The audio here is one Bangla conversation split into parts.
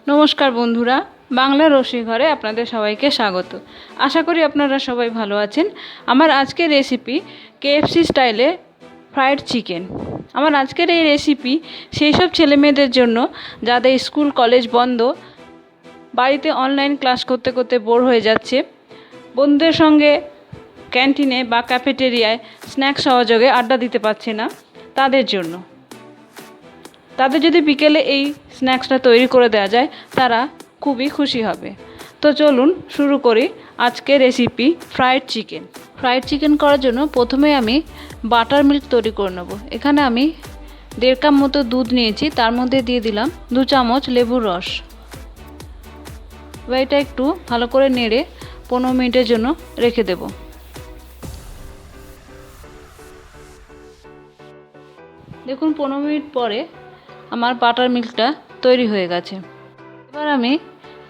নমস্কার বন্ধুরা, বাংলা রসই ঘরে আপনাদের সবাইকে স্বাগত। আশা করি আপনারা সবাই ভালো আছেন। আমার আজকের রেসিপি কেএফসি স্টাইলে ফ্রাইড চিকেন। আমার আজকের এই রেসিপি সেই সব ছেলেমেয়েদের জন্য যাদের স্কুল কলেজ বন্ধ, বাড়িতে অনলাইন ক্লাস করতে করতে বোর হয়ে যাচ্ছে, বন্ধুদের সঙ্গে ক্যান্টিনে বা ক্যাফেটেরিয়ায় স্ন্যাক্স সহযোগে আড্ডা দিতে পারছে না, তাদের জন্য। তাদের যদি বিকেলে এই স্ন্যাক্সটা তৈরি করে দেওয়া যায়, তারা খুবই খুশি হবে। তো চলুন শুরু করি আজকে recipe fried chicken. Fried chicken করার জন্য প্রথমে আমি বাটার মিল্ক তৈরি করে নেব। এখানে আমি 1.5 কাপ মতো দুধ নিয়েছি, তার মধ্যে দিয়ে দিলাম 2 চামচ লেবুর রস। এবার এটা একটু ভালো করে নেড়ে 15 মিনিটের জন্য রেখে দেব। দেখুন 15 মিনিট পরে আমার বাটার মিল্কটা তৈরি হয়ে গেছে। এবার আমি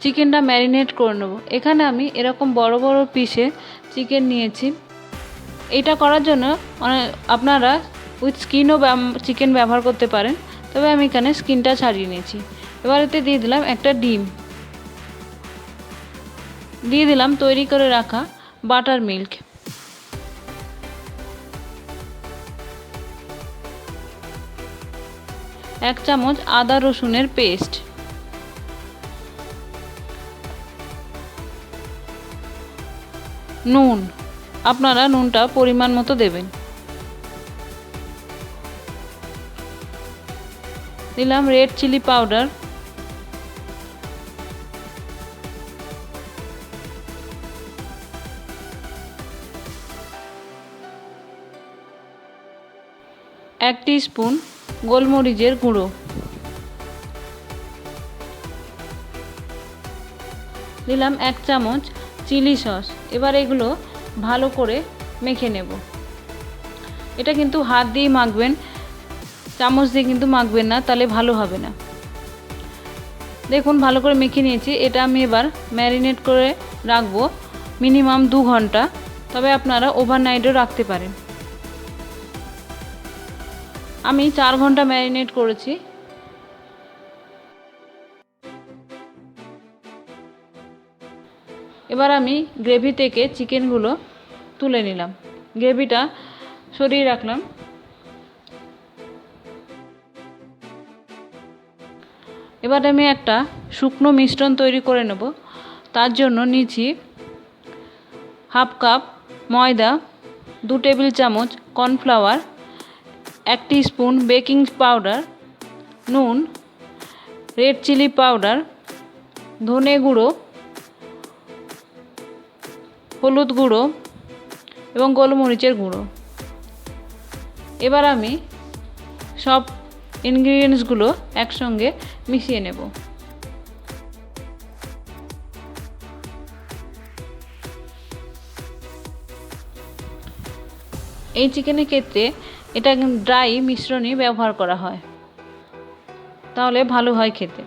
চিকেনটা ম্যারিনেট করে নেব। এখানে আমি এরকম বড় বড় পিসে চিকেন নিয়েছি। এটা করার জন্য আপনারা উইথ স্কিনও চিকেন ব্যবহার করতে পারেন, তবে আমি এখানে স্কিনটা ছাড়িয়ে নিয়েছি। এবার এতে দিয়ে দিলাম একটা ডিম, দিয়ে দিলাম তৈরি করে রাখা বাটার মিল্ক, এক চামচ আদা রসুনের পেস্ট, নুন, আপনারা নুনটা পরিমাণ মতো দেবেন, দিলাম রেড চিলি পাউডার, এক টিস্পুন গোলমরিচের গুঁড়ো, দিলাম 1 চামচ চিলি সস। এবার এগুলো ভালো করে মেখে নেব। এটা কিন্তু হাত দিয়ে মাখবেন, চামচ দিয়ে কিন্তু মাখবেন না, তাহলে ভালো হবে না। দেখুন ভালো করে মেখে নিয়েছি। এটা আমি এবার ম্যারিনেট করে রাখবো মিনিমাম 2 ঘন্টা, তবে আপনারা ওভারনাইটও রাখতে পারেন। আমি 4 ঘন্টা ম্যারিনেট করেছি। এবার আমি গ্রেভি থেকে চিকেনগুলো তুলে নিলাম, গ্রেভিটা সরিয়ে রাখলাম। এবার আমি একটা শুকনো মিশ্রণ তৈরি করে নেব। তার জন্য নিয়েছি 1/2 কাপ ময়দা, 2 টেবিল চামচ কর্নফ্লাওয়ার, 1 টিস্পুন বেকিং পাউডার, নুন, রেড চিলি পাউডার, ধনে গুঁড়ো, হলুদ গুঁড়ো এবং গোলমরিচের গুঁড়ো। এবার আমি সব ইনগ্রিডিয়েন্টসগুলো একসঙ্গে মিশিয়ে নেব। এই চিকেনের ক্ষেত্রে এটা ড্রাই মিশ্রণই ব্যবহার করা হয়, তাহলে ভালো হয় খেতে।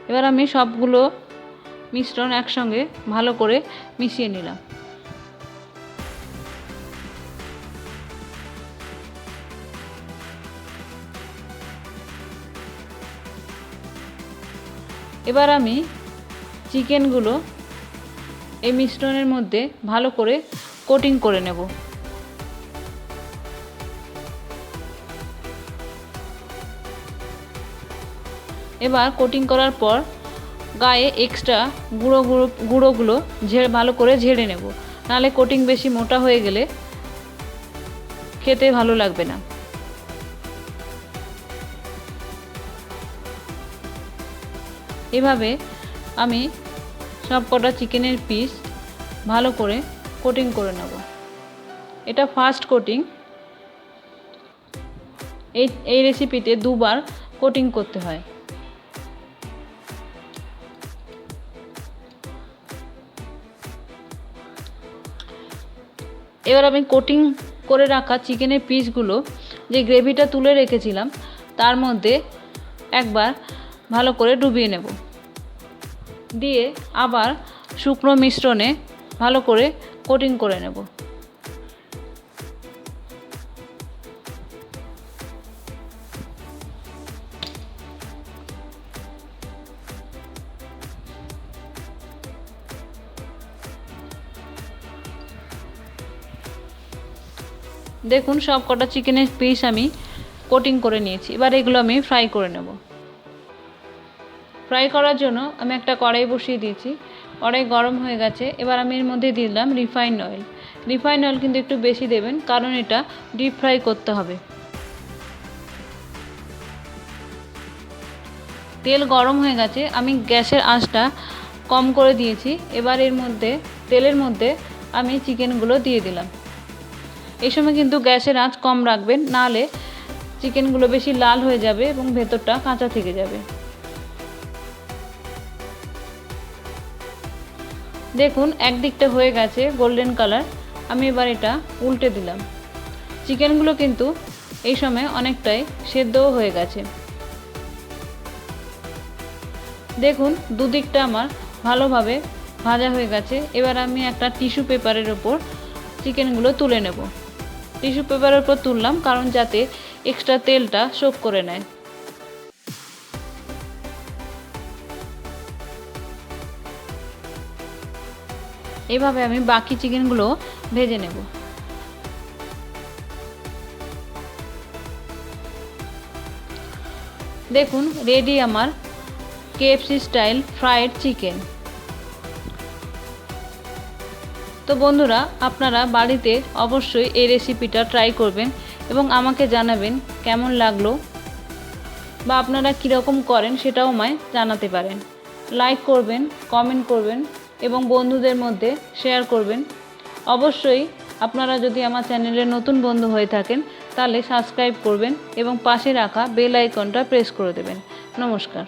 এবার আমি সবগুলো মিশ্রণ একসঙ্গে ভালো করে মিশিয়ে নিলাম। এবার আমি চিকেনগুলো এই মিশ্রণের মধ্যে ভালো করে কোটিং করে নেব। এবার কোটিং করার পর গায়ে এক্সট্রা গুঁড়োগুলো ভালো করে ঝেড়ে নেব, নাহলে কোটিং বেশি মোটা হয়ে গেলে খেতে ভালো লাগবে না। এভাবে আমি সবকটা চিকেনের পিস ভালো করে কোটিং করে নেব। এটা ফার্স্ট কোটিং। এই রেসিপিতে 2 বার কোটিং করতে হয়। এবার আমি কোটিং করে রাখা চিকেনের পিসগুলো যে গ্রেভিটা তুলে রেখেছিলাম তার মধ্যে একবার ভালো করে ডুবিয়ে নেব, দিয়ে আবার শুকনো মিশ্রণে ভালো করে কোটিং করে নেব। দেখুন সব কটা চিকেনের পিস আমি কোটিং করে নিয়েছি। এবার এগুলো আমি ফ্রাই করে নেব। ফ্রাই করার জন্য আমি একটা কড়াই বসিয়ে দিয়েছি। কড়াই গরম হয়ে গেছে। এবার আমি এর মধ্যে দিলাম রিফাইন্ড অয়েল। রিফাইন্ড অয়েল কিন্তু একটু বেশি দেবেন, কারণ এটা ডিপ ফ্রাই করতে হবে। তেল গরম হয়ে গেছে, আমি গ্যাসের আঁচটা কম করে দিয়েছি। এবার এর মধ্যে তেলের মধ্যে আমি চিকেনগুলো দিয়ে দিলাম। এই সময় কিন্তু গ্যাসের আঁচ কম রাখবেন, নাহলে চিকেনগুলো বেশি লাল হয়ে যাবে এবং ভেতরটা কাঁচা থেকে যাবে। দেখুন একদিকটা হয়ে গেছে গোল্ডেন কালার। আমি এবার এটা উল্টে দিলাম। চিকেনগুলো কিন্তু এই সময় অনেকটাই সেদ্ধও হয়ে গেছে। দেখুন দুদিকটা আমার ভালোভাবে ভাজা হয়ে গেছে। এবার আমি একটা টিস্যু পেপারের ওপর চিকেনগুলো তুলে নেব। টিস্যু পেপারের ওপর তুললাম কারণ যাতে এক্সট্রা তেলটা সোক করে নেয়। এভাবে আমি বাকি চিকেনগুলো ভেজে নেব। দেখুন রেডি আমার KFC স্টাইল ফ্রাইড চিকেন। তো বন্ধুরা, আপনারা বাড়িতে অবশ্যই এই রেসিপিটা ট্রাই করবেন এবং আমাকে জানাবেন কেমন লাগলো, বা আপনারা কীরকম করেন সেটাও আমায় জানাতে পারেন। লাইক করবেন, কমেন্ট করবেন এবং বন্ধুদের মধ্যে শেয়ার করবেন। অবশ্যই আপনারা যদি আমার চ্যানেলের নতুন বন্ধু হয়ে থাকেন তাহলে সাবস্ক্রাইব করবেন এবং পাশে রাখা বেল আইকনটা প্রেস করে দেবেন। নমস্কার।